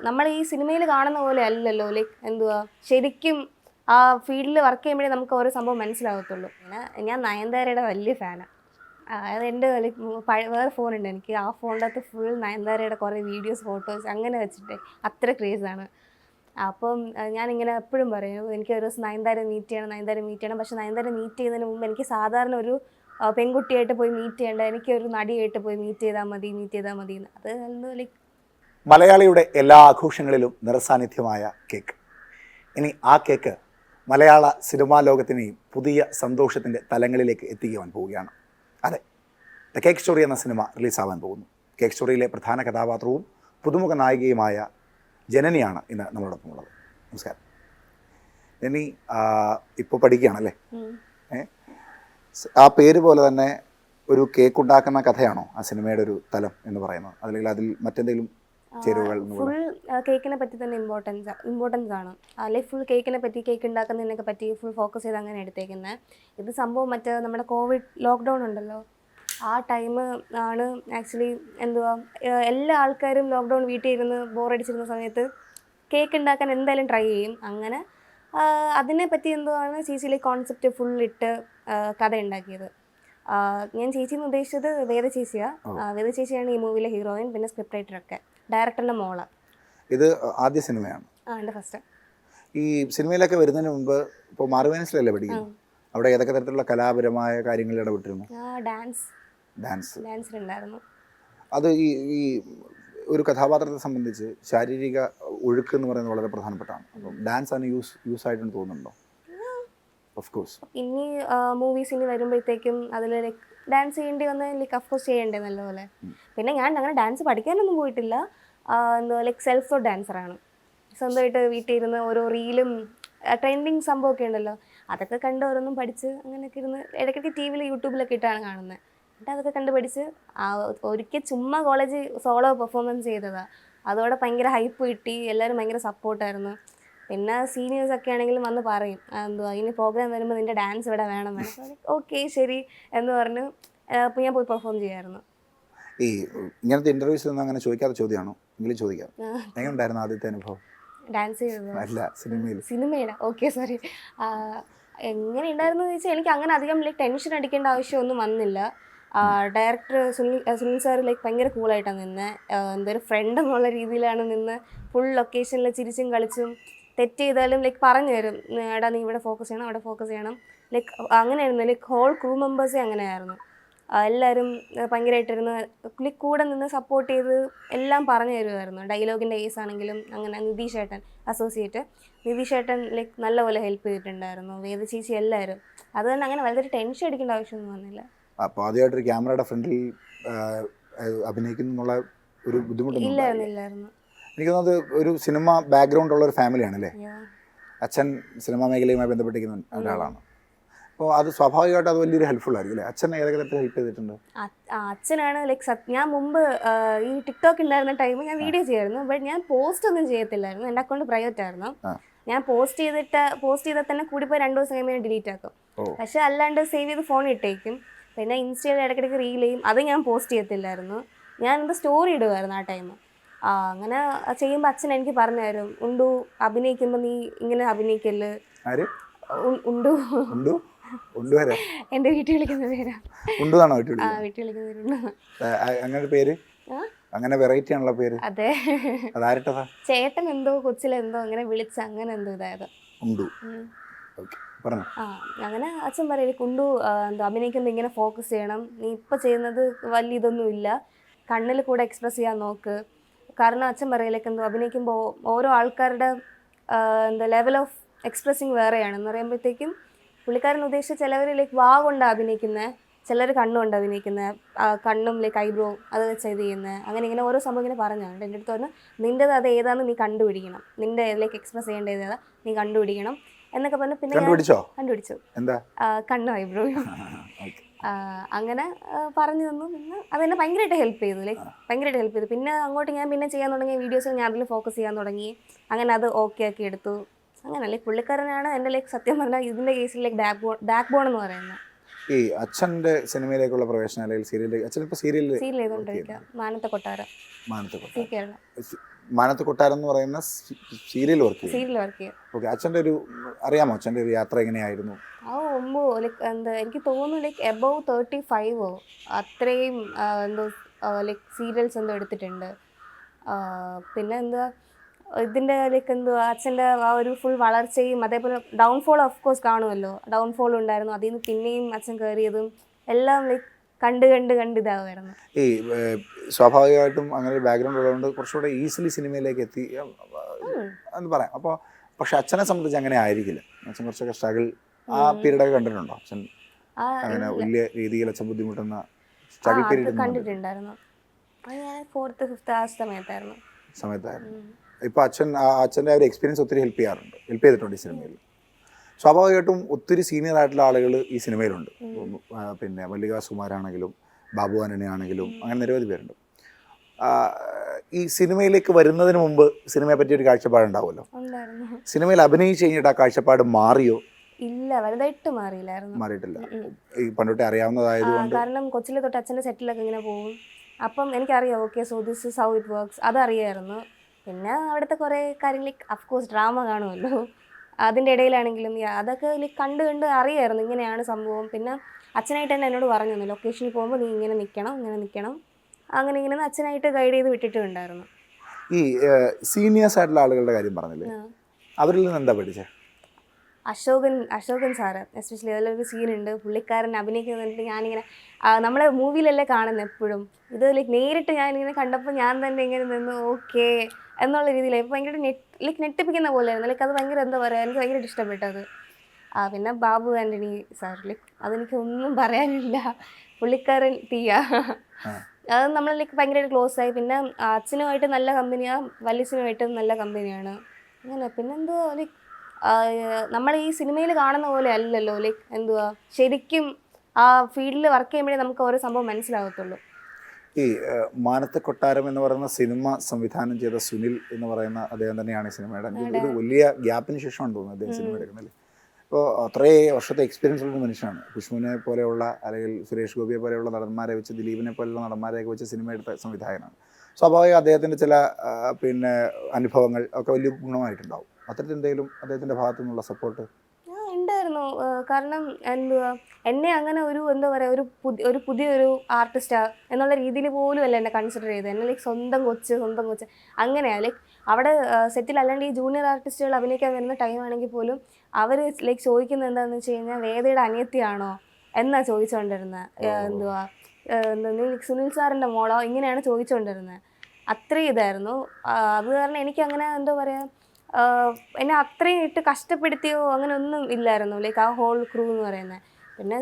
നമ്മൾ ഈ സിനിമയിൽ കാണുന്ന പോലെ അല്ലല്ലോ, ലൈക്ക് എന്തുവാ ശരിക്കും ആ ഫീൽഡിൽ വർക്ക് ചെയ്യുമ്പോഴേ നമുക്ക് ഓരോ സംഭവം മനസ്സിലാകത്തുള്ളൂ. പിന്നെ ഞാൻ നയൻതാരയുടെ വലിയ ഫാനാണ്. അതായത് എൻ്റെ വേറെ ഫോണുണ്ട് എനിക്ക്, ആ ഫോണിൻ്റെ അകത്ത് ഫുൾ നയൻതാരയുടെ കുറേ വീഡിയോസ് ഫോട്ടോസ് അങ്ങനെ വെച്ചിട്ട് അത്ര ക്രേസാണ്. അപ്പം ഞാനിങ്ങനെ എപ്പോഴും പറയും എനിക്ക് ഒരു ദിവസം നയൻതാര മീറ്റ് ചെയ്യണം. പക്ഷെ നയൻതാര മീറ്റ് ചെയ്യുന്നതിന് മുമ്പ് എനിക്ക് സാധാരണ ഒരു പെൺകുട്ടിയായിട്ട് പോയി മീറ്റ് ചെയ്യേണ്ട, എനിക്കൊരു നടിയായിട്ട് പോയി മീറ്റ് ചെയ്താൽ മതി എന്ന്. അത് എന്തോ ലൈക്ക് മലയാളിയുടെ എല്ലാ ആഘോഷങ്ങളിലും നിറസാന്നിധ്യമായ കേക്ക്. ഇനി ആ കേക്ക് മലയാള സിനിമാ ലോകത്തിനെയും പുതിയ സന്തോഷത്തിൻ്റെ തലങ്ങളിലേക്ക് എത്തിക്കുവാൻ പോവുകയാണ്. അതെ, ദ കേക്ക് സ്റ്റോറി എന്ന സിനിമ റിലീസാവാൻ പോകുന്നു. കേക്ക് സ്റ്റോറിയിലെ പ്രധാന കഥാപാത്രവും പുതുമുഖ നായികയുമായ ജനനിയാണ് ഇന്ന് നമ്മളോടൊപ്പം ഉള്ളത്. നമസ്കാരം ജനനി. ഇപ്പോൾ പഠിക്കുകയാണല്ലേ? ആ പേര് പോലെ തന്നെ ഒരു കേക്ക് ഉണ്ടാക്കുന്ന കഥയാണോ ആ സിനിമയുടെ ഒരു തലം എന്ന് പറയുന്നത്? അല്ലെങ്കിൽ അതിൽ മറ്റെന്തെങ്കിലും ചേരുവകൾ? ഫുൾ കേക്കിനെ പറ്റി തന്നെ ഇമ്പോർട്ടൻസ് ആണ്. അല്ലെങ്കിൽ ഫുൾ കേക്കിനെ പറ്റി, കേക്ക് ഉണ്ടാക്കുന്നതിനൊക്കെ പറ്റി ഫുൾ ഫോക്കസ് ചെയ്ത് അങ്ങനെ എടുത്തേക്കുന്നത്. ഇത് സംഭവം മറ്റേ നമ്മുടെ കോവിഡ് ലോക്ക്ഡൗൺ ഉണ്ടല്ലോ, ആ ടൈം ആണ് ആക്ച്വലി. എന്തുവാ, എല്ലാ ആൾക്കാരും ലോക്ക്ഡൗൺ വീട്ടിൽ ഇരുന്ന് ബോറടിച്ചിരുന്ന സമയത്ത് കേക്ക് ഉണ്ടാക്കാൻ എന്തായാലും ട്രൈ ചെയ്യും. അങ്ങനെ അതിനെപ്പറ്റി എന്തുവാണ് ചേച്ചിയിലെ കോൺസെപ്റ്റ് ഫുൾ ഇട്ട് കഥ ഉണ്ടാക്കിയത്. ഞാൻ ചേച്ചിന്ന് ഉദ്ദേശിച്ചത് വേദ ചേച്ചിയാണ്. വേദ ചേച്ചിയാണ് ഈ മൂവിയിലെ ഹീറോയിൻ, പിന്നെ സ്ക്രിപ്റ്റ് റൈറ്ററൊക്കെ, ഡയറക്ടറിൻ്റെ മോള്. ഇത് ആദ്യ സിനിമയാണ്? എൻ്റെ ഫസ്റ്റ്. ഈ സിനിമയിലൊക്കെ വരുന്നതിന് മുമ്പ് ഇപ്പോൾ മാർവേനസിലല്ലേ പഠിക്കുന്നു? അവിടെ ഏതൊക്കെ തരത്തിലുള്ള കലാപരമായ കാര്യങ്ങളിൽ ഇടപെട്ടിരുന്നു? ഡാൻസിലുണ്ടായിരുന്നു. അത് ഈ ഒരു കഥാപാത്രത്തെ സംബന്ധിച്ച് ശാരീരിക ഒഴുക്ക് എന്ന് പറയുന്നത് വളരെ പ്രധാനപ്പെട്ടാണ്. അപ്പം ഡാൻസ് ആണ് യൂസ് ആയിട്ടെന്ന് തോന്നുന്നുണ്ടോ? Of course. ഇനി മൂവീസ് ഇനി വരുമ്പോഴത്തേക്കും അതിൽ ലൈക്ക് ഡാൻസ് ചെയ്യേണ്ടി വന്ന് ലൈക്ക് അഫ്കോഴ്സ് ചെയ്യേണ്ടേ നല്ലപോലെ. പിന്നെ ഞാൻ അങ്ങനെ ഡാൻസ് പഠിക്കാനൊന്നും പോയിട്ടില്ല. എന്തോ ലൈക്ക് സെൽഫ് തോട്ട് ഡാൻസറാണ്. സ്വന്തമായിട്ട് വീട്ടിൽ ഇരുന്ന് ഓരോ റീലും ട്രെൻഡിങ് സംഭവമൊക്കെ ഉണ്ടല്ലോ, അതൊക്കെ കണ്ട് ഓരോന്നും പഠിച്ച് അങ്ങനെയൊക്കെ ഇരുന്ന് ഇടയ്ക്കിടയ്ക്ക് ടി വിയിൽ യൂട്യൂബിലൊക്കെ ഇട്ടാണ് കാണുന്നത്. എന്നിട്ട് അതൊക്കെ കണ്ട് പഠിച്ച് ഒരിക്കൽ ചുമ്മാ കോളേജ് സോളോ പെർഫോമൻസ് ചെയ്തതാണ്. അതോടെ ഭയങ്കര ഹൈപ്പ് കിട്ടി, എല്ലാവരും ഭയങ്കര സപ്പോർട്ടായിരുന്നു. പിന്നെ സീനിയേഴ്സൊക്കെ ആണെങ്കിലും വന്ന് പറയും എന്തുവാ ഇനി പ്രോഗ്രാം വരുമ്പോൾ നിൻ്റെ ഡാൻസ് ഇവിടെ വേണം. ഓക്കെ ശരി എന്ന് പറഞ്ഞു അപ്പോൾ ഞാൻ പോയി പെർഫോം ചെയ്യായിരുന്നു. ഈ ഇങ്ങനത്തെ ഇൻ്റർവ്യൂസ് ഒന്നും അങ്ങനെ ചോദിക്കാത്ത ചോദ്യമാണോ? എങ്കിലും ചോദിക്കാം, എങ്ങനെയുണ്ടായിരുന്നു ആദ്യത്തെ അനുഭവം? ഡാൻസ് ചെയ്തത്? അല്ല, സിനിമയുടെ. Okay sorry. എങ്ങനെ ഉണ്ടായിരുന്നു എന്ന് ചോദിച്ചാൽ എനിക്ക് അങ്ങനെ അധികം ലൈക്ക് ടെൻഷൻ അടിക്കേണ്ട ആവശ്യമൊന്നും വന്നില്ല. ഡയറക്ടർ സുനിൽ സാർ ലൈക്ക് ഭയങ്കര കൂളായിട്ടാണ് നിന്ന്, എന്തൊരു ഫ്രണ്ട് എന്നുള്ള രീതിയിലാണ് നിന്ന്. ഫുൾ ലൊക്കേഷനിൽ ചിരിച്ചും കളിച്ചും തെറ്റ് ചെയ്താലും ലൈക്ക് പറഞ്ഞു തരും, എടാ നീ ഇവിടെ ഫോക്കസ് ചെയ്യണം, അവിടെ ഫോക്കസ് ചെയ്യണം. ലൈക്ക് അങ്ങനെയായിരുന്നു. ലൈക്ക് ഹോൾ ക്രൂ മെമ്പേഴ്സേ അങ്ങനെയായിരുന്നു. എല്ലാവരും ഭയങ്കരമായിട്ടിരുന്ന് ലൈക്ക് കൂടെ നിന്ന് സപ്പോർട്ട് ചെയ്ത് എല്ലാം പറഞ്ഞു തരുമായിരുന്നു. ഡയലോഗിൻ്റെ കേസ് ആണെങ്കിലും അങ്ങനെ. നിതീഷ് ഏട്ടൻ അസോസിയേറ്റ്, നിതീഷ് ഏട്ടൻ ലൈക്ക് നല്ലപോലെ ഹെൽപ്പ് ചെയ്തിട്ടുണ്ടായിരുന്നു. വേദ ചേച്ചി എല്ലാവരും. അത് തന്നെ അങ്ങനെ വളരെ ടെൻഷൻ അടിക്കേണ്ട ആവശ്യമൊന്നും വന്നില്ല. അപ്പോൾ ആദ്യമായിട്ടൊരു ക്യാമറയുടെ ഫ്രണ്ടിൽ അഭിനയിക്കുന്നുള്ള ഒരു ബുദ്ധിമുട്ടൊന്നും ഇല്ലായിരുന്നു. എനിക്ക് തോന്നുന്നത് ഒരു സിനിമ ബാക്ക്ഗ്രൗണ്ട് ഉള്ള ഒരു ഫാമിലിയാണല്ലേ? അച്ഛൻ സിനിമാ മേഖലയുമായി ബന്ധപ്പെട്ടിരിക്കുന്ന ഒരാളാണ്. അപ്പോൾ അത് സ്വാഭാവികമായിട്ട് അത് വലിയൊരു ഹെൽപ്ഫുൾ ആയിരിക്കും അല്ലേ? അച്ഛൻ ഏതൊക്കെ തരത്തിൽ ഹെൽപ്പ് ചെയ്തിട്ടുണ്ട്? അച്ഛനാണ് ലൈക്ക് ഞാൻ മുമ്പ് ഈ ടിക്ടോക്ക് ഉണ്ടായിരുന്ന ടൈം ഞാൻ വീഡിയോ ചെയ്യായിരുന്നു. ബട്ട് ഞാൻ പോസ്റ്റ് ഒന്നും ചെയ്യത്തില്ലായിരുന്നു. എൻ്റെ അക്കൗണ്ട് പ്രൈവറ്റ് ആയിരുന്നു. ഞാൻ പോസ്റ്റ് ചെയ്താൽ തന്നെ കൂടിപ്പോയി 2 ദിവസം കഴിയുമ്പോൾ ഞാൻ ഡിലീറ്റ് ആക്കും. പക്ഷെ അല്ലാണ്ട് സേവ് ചെയ്ത് ഫോൺ ഇട്ടേക്കും. പിന്നെ ഇൻസ്റ്റയിൽ ഇടയ്ക്കിടയ്ക്ക് റീൽ ചെയ്യും. അത് ഞാൻ പോസ്റ്റ് ചെയ്യത്തില്ലായിരുന്നു. ഞാൻ എന്താ സ്റ്റോറി ഇടുമായിരുന്നു ആ ടൈം. അങ്ങനെ ചെയ്യുമ്പോൾ അച്ഛൻ എനിക്ക് പറഞ്ഞു തരും, ഉണ്ടു അഭിനയിക്കുമ്പോൾ നീ ഇങ്ങനെ അഭിനയിക്കല്ല്. എൻ്റെ വീട്ടിൽ വിളിക്കുന്ന പേരാ. വീട്ടിൽ വിളിക്കുന്ന പേര്. അങ്ങനെ വെറൈറ്റി ആണല്ലോ പേര്. അതെ, ചേട്ടൻ എന്തോ കൊച്ചിലെന്തോ അങ്ങനെ വിളിച്ച അങ്ങനെ എന്തോ ഇതായത്. അങ്ങനെ അച്ഛൻ പറയും കുണ്ടു എന്തോ അഭിനയിക്കുമ്പോൾ ഇങ്ങനെ ഫോക്കസ് ചെയ്യണം, നീ ഇപ്പം ചെയ്യുന്നത് വലിയ ഇതൊന്നും ഇല്ല, കണ്ണിൽ കൂടെ എക്സ്പ്രസ് ചെയ്യാൻ നോക്ക്. കാരണം അച്ഛൻ പറയലേക്ക് എന്തോ അഭിനയിക്കുമ്പോൾ ഓരോ ആൾക്കാരുടെ എന്താ ലെവൽ ഓഫ് എക്സ്പ്രസിങ് വേറെയാണെന്ന് പറയുമ്പോഴത്തേക്കും പുള്ളിക്കാരൻ ഉദ്ദേശിച്ച ചിലവർ ലൈക്ക് വാ കൊണ്ടാണ് അഭിനയിക്കുന്നത്, ചിലർ കണ്ണുകൊണ്ട് അഭിനയിക്കുന്നത്, കണ്ണും ലൈക്ക് ഐബ്രോ അത് വെച്ച് ഇത് ചെയ്യുന്നത്. അങ്ങനെ ഇങ്ങനെ ഓരോ സംഭവം ഇങ്ങനെ പറഞ്ഞാണ്. എൻ്റെ അടുത്ത് പറഞ്ഞ് നിൻ്റെത് അത് ഏതാണെന്ന് നീ കണ്ടുപിടിക്കണം, നിൻ്റെ ലൈക്ക് എക്സ്പ്രസ് ചെയ്യേണ്ടത് ഏതാ നീ കണ്ടുപിടിക്കണം എന്നൊക്കെ പറഞ്ഞു. പിന്നെ കണ്ടുപിടിച്ചു കണ്ണും ഐബ്രോയും അങ്ങനെ പറഞ്ഞു തന്നു. പിന്നെ അതെന്നെ ഭയങ്കരമായിട്ട് ഹെൽപ്പ് ചെയ്തു, ലൈക്ക് ഭയങ്കരമായിട്ട് ഹെൽപ്പ് ചെയ്തു. പിന്നെ അങ്ങോട്ട് ഞാൻ പിന്നെ ചെയ്യാൻ തുടങ്ങിയ വീഡിയോസ് ഞാൻ അതിൽ ഫോക്കസ് ചെയ്യാൻ തുടങ്ങി. അങ്ങനെ അത് ഓക്കെ ആക്കി എടുത്തു. അങ്ങനെ ലൈക്ക് പുള്ളിക്കാരനാണ് എൻ്റെ ലൈക്ക് സത്യം പറഞ്ഞാൽ ഇതിൻ്റെ കേസിൽ ലൈക്ക് ബാക്ക് ബോൺ എന്ന് പറയുന്നത്. ഈ അച്ഛൻ്റെ സിനിമയിലേക്കുള്ള പ്രവേശനം അല്ലെങ്കിൽ സീരിയലിലേക്ക് അച്ഛൻ ഇപ്പോൾ സീരിയലിൽ സീരിയൽ ചെയ്തുകൊണ്ടിരിക്കുക മാനത്തെ കൊട്ടാരം മാനത്ത് സി കൊട്ടാരം കേരള മാനത്ത് കൊട്ടാരം എന്ന് പറയുന്ന സീരിയൽ വർക്ക് ചെയ്യും. സീരിയൽ വർക്ക് ചെയ്യുക. ഓക്കെ, അച്ഛൻ്റെ ഒരു അറിയാമോ അച്ഛൻ്റെ ഒരു യാത്ര എങ്ങനെയായിരുന്നു? ആ ഒമ്പോ ലൈക്ക് എന്താ എനിക്ക് തോന്നുന്നു ലൈക്ക് എബവ് 35 അത്രയും എന്തോ ലൈക്ക് സീരിയൽസ് എന്തോ എടുത്തിട്ടുണ്ട്. പിന്നെ എന്താ ഇതിൻ്റെ ലൈക്ക് എന്തോ അച്ഛൻ്റെ ആ ഒരു ഫുൾ വളർച്ചയും അതേപോലെ ഡൗൺഫോൾ ഓഫ് കോഴ്സ് കാണുമല്ലോ, ഡൗൺഫോൾ ഉണ്ടായിരുന്നു. അതിൽ നിന്ന് പിന്നെയും അച്ഛൻ കയറിയതും എല്ലാം ലൈക്ക് കണ്ട് ഇതാവുമായിരുന്നു. ഈ സ്വാഭാവികമായിട്ടും അങ്ങനെ ഒരു ബാക്ക്ഗ്രൗണ്ട് ഉള്ളതുകൊണ്ട് കുറച്ചുകൂടെ ഈസിലി സിനിമയിലേക്ക് എത്തി എന്ന് പറയാം. അപ്പോൾ പക്ഷെ അച്ഛനെ സംബന്ധിച്ച് അങ്ങനെ ആയിരിക്കില്ല. അച്ഛൻ കുറച്ചൊക്കെ സ്ട്രഗിൾ ആ പീരീഡൊക്കെ കണ്ടിട്ടുണ്ടോ? അച്ഛൻ അങ്ങനെ വലിയ രീതിയിൽ അച്ഛൻ ബുദ്ധിമുട്ടുന്ന സ്ട്രഗിൾ പീരീഡ് കണ്ടിട്ടുണ്ടായിരുന്നു. അത് ഞാൻ 4th 5th ആ സമയത്തായിരുന്നു. ഇപ്പോൾ അച്ഛൻ്റെ ആ ഒരു എക്സ്പീരിയൻസ് ഒത്തിരി ഹെൽപ്പ് ചെയ്തിട്ടുണ്ട് ഈ സിനിമയിൽ. സ്വാഭാവികമായിട്ടും ഒത്തിരി സീനിയർ ആയിട്ടുള്ള ആളുകൾ ഈ സിനിമയിലുണ്ട്. പിന്നെ മല്ലിക സുമാരാണെങ്കിലും ബാബു ആന്റണി ആണെങ്കിലും അങ്ങനെ നിരവധി പേരുണ്ട്. ഈ സിനിമയിലേക്ക് വരുന്നതിന് മുമ്പ് സിനിമയെ പറ്റി ഒരു കാഴ്ചപ്പാടുണ്ടാവുമല്ലോ. സിനിമയിൽ അഭിനയിച്ച് കഴിഞ്ഞിട്ട് ആ കാഴ്ചപ്പാട് മാറിയോ? ഇല്ല, വലുതായിട്ട് മാറിയിട്ടില്ല. ഈ പണ്ടോട്ടെ അറിയാവുന്നതായതുകൊണ്ട്. കാരണം കൊച്ചിലെ തൊട്ട് അച്ഛൻ്റെ സെറ്റിലൊക്കെ ഇങ്ങനെ പോകും. അപ്പം എനിക്കറിയാം okay so this is how it works, അതറിയായിരുന്നു. പിന്നെ അവിടുത്തെ കുറേ കാര്യങ്ങൾ അഫ്കോഴ്സ് ഡ്രാമ കാണുമല്ലോ, അതിൻ്റെ ഇടയിലാണെങ്കിലും അതൊക്കെ കണ്ട് അറിയായിരുന്നു ഇങ്ങനെയാണ് സംഭവം. പിന്നെ അച്ഛനായിട്ട് തന്നെ എന്നോട് പറഞ്ഞു തന്നു ലൊക്കേഷനിൽ പോകുമ്പോൾ നീ ഇങ്ങനെ നിൽക്കണം അങ്ങനെ ഇങ്ങനെ അച്ഛനായിട്ട് ഗൈഡ് ചെയ്ത് വിട്ടിട്ടുണ്ടായിരുന്നു. ഈ സീനിയേഴ്സ് ആയിട്ടുള്ള ആളുകളുടെ കാര്യം പറഞ്ഞില്ലേ, അവരിൽ നിന്ന് എന്താ പഠിച്ചത്? അശോകൻ സാറ് എസ്പെഷ്യലി അതിലൊരു സീനുണ്ട്, പുള്ളിക്കാരൻ അഭിനയിക്കുന്നുണ്ട്. ഞാനിങ്ങനെ നമ്മളെ മൂവിയിലല്ലേ കാണുന്നത് എപ്പോഴും, ഇത് നേരിട്ട് ഞാനിങ്ങനെ കണ്ടപ്പോൾ ഞാൻ തന്നെ ഇങ്ങനെ നിന്ന് ഓക്കെ എന്നുള്ള രീതിയിൽ ഭയങ്കര നെട്ടിപ്പിക്കുന്ന പോലെയായിരുന്നു. അത് ഭയങ്കര എന്താ പറയുക, എനിക്ക് ഭയങ്കര ഇഷ്ടപ്പെട്ടത്. പിന്നെ ബാബു ആൻ്റണി സാർ അതെനിക്ക് ഒന്നും പറയാനില്ല, പുള്ളിക്കാരൻ തീയ. അത് നമ്മൾ ഭയങ്കര ക്ലോസ് ആയി. പിന്നെ അച്ഛനുമായിട്ട് നല്ല കമ്പനിയാണ്, വല്യച്ഛനുമായിട്ട് നല്ല കമ്പനിയാണ്. അങ്ങനെ പിന്നെന്തോ നമ്മൾ ഈ സിനിമയിൽ കാണുന്ന പോലെ അല്ലല്ലോ, എന്തുവാ ശരിക്കും ആ ഫീൽഡിൽ വർക്ക് ചെയ്യുമ്പോഴേ നമുക്ക് ഓരോ സംഭവം മനസ്സിലാകത്തുള്ളൂ. ഈ മാനത്തെ കൊട്ടാരം എന്ന് പറയുന്ന സിനിമ സംവിധാനം ചെയ്ത സുനിൽ എന്ന് പറയുന്ന അദ്ദേഹം തന്നെയാണ് ഈ സിനിമയുടെ ഒരു വലിയ ഗ്യാപ്പിന് ശേഷമാണ് തോന്നുന്നത് അദ്ദേഹം സിനിമ എടുക്കുന്നത്. അപ്പോൾ അത്രയും വർഷത്തെ എക്സ്പീരിയൻസ് ഉള്ള മനുഷ്യനാണ്. കുഷ്മുവിനെ പോലെയുള്ള അല്ലെങ്കിൽ സുരേഷ് ഗോപിയെ പോലെയുള്ള നടന്മാരെ വെച്ച്, ദിലീപിനെ പോലെയുള്ള നടന്മാരെയൊക്കെ വെച്ച് സിനിമ എടുത്ത സംവിധായകനാണ്. സ്വാഭാവികം അദ്ദേഹത്തിൻ്റെ ചില പിന്നെ അനുഭവങ്ങൾ ഒക്കെ വലിയ ഗുണമായിട്ടുണ്ടാവും. അത്തരത്തിൽ എന്തെങ്കിലും അദ്ദേഹത്തിൻ്റെ ഭാഗത്തു നിന്നുള്ള സപ്പോർട്ട് ഉണ്ടായിരുന്നു. കാരണം എന്തുവാ എന്നെ അങ്ങനെ ഒരു എന്താ പറയുക ഒരു പുതിയൊരു ആർട്ടിസ്റ്റാ എന്നുള്ള രീതിയിൽ പോലും അല്ല എന്നെ കൺസിഡർ ചെയ്തത്. എന്നെ സ്വന്തം കൊച്ച് അങ്ങനെയാണ്. അവിടെ സെറ്റിൽ അല്ലാണ്ട് ഈ ജൂനിയർ ആർട്ടിസ്റ്റുകൾ അഭിനയിക്കാൻ വരുന്ന ടൈം ആണെങ്കിൽ പോലും അവർ ചോദിക്കുന്നത് എന്താണെന്ന് വെച്ച് കഴിഞ്ഞാൽ വേദയുടെ അനിയത്തിയാണോ എന്നാ ചോദിച്ചുകൊണ്ടിരുന്നത്. എന്തുവാ നീ സുനിൽ സാറിൻ്റെ മോളോ ഇങ്ങനെയാണ് ചോദിച്ചുകൊണ്ടിരുന്നത്. അത്രയും ഇതായിരുന്നു. അത് കാരണം എനിക്ക് അങ്ങനെ എന്താ പറയുക എന്നെ അത്രയും ഇട്ട് കഷ്ടപ്പെടുത്തിയോ അങ്ങനെ ഒന്നും ഇല്ലായിരുന്നു ആ ഹോൾ ക്രൂ എന്ന് പറയുന്നത്. പിന്നെ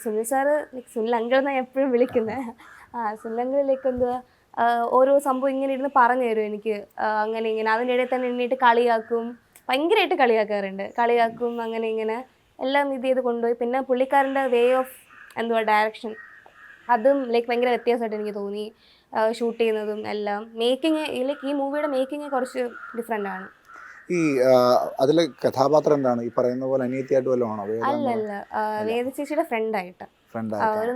സുനിൽ സാറ് സുനിൽ അങ്കിൾ എന്നാണ് എപ്പോഴും വിളിക്കുന്നത്. സുനിൽ അങ്കിളിലേക്ക് എന്തുവാ ഓരോ സംഭവം ഇങ്ങനെ ഇരുന്ന് പറഞ്ഞു തരും എനിക്ക്, അങ്ങനെ ഇങ്ങനെ അതിൻ്റെ ഇടയിൽ തന്നെ എണ്ണീട്ട് കളിയാക്കും, ഭയങ്കരമായിട്ട് കളിയാക്കും അങ്ങനെ ഇങ്ങനെ എല്ലാം ഇത് ചെയ്ത് കൊണ്ടുപോയി. പിന്നെ പുള്ളിക്കാരൻ്റെ വേ ഓഫ് എന്തുവാ ഡയറക്ഷൻ അതും ഭയങ്കര വ്യത്യാസമായിട്ട് എനിക്ക് തോന്നി. ഷൂട്ട് ചെയ്യുന്നതും എല്ലാം മേക്കിങ് ഈ മൂവിയുടെ മേക്കിങ് കുറച്ച് ഡിഫറെൻ്റ് ആണ്. ഈ അതിലെ കഥാപാത്രം എന്താണ് ഈ പറയുന്ന പോലെ അനിയത്തിയായിട്ട് വല്ലതും ആണോ? അല്ലല്ല, വേദ ചേച്ചിയുടെ ഫ്രണ്ടായിട്ട്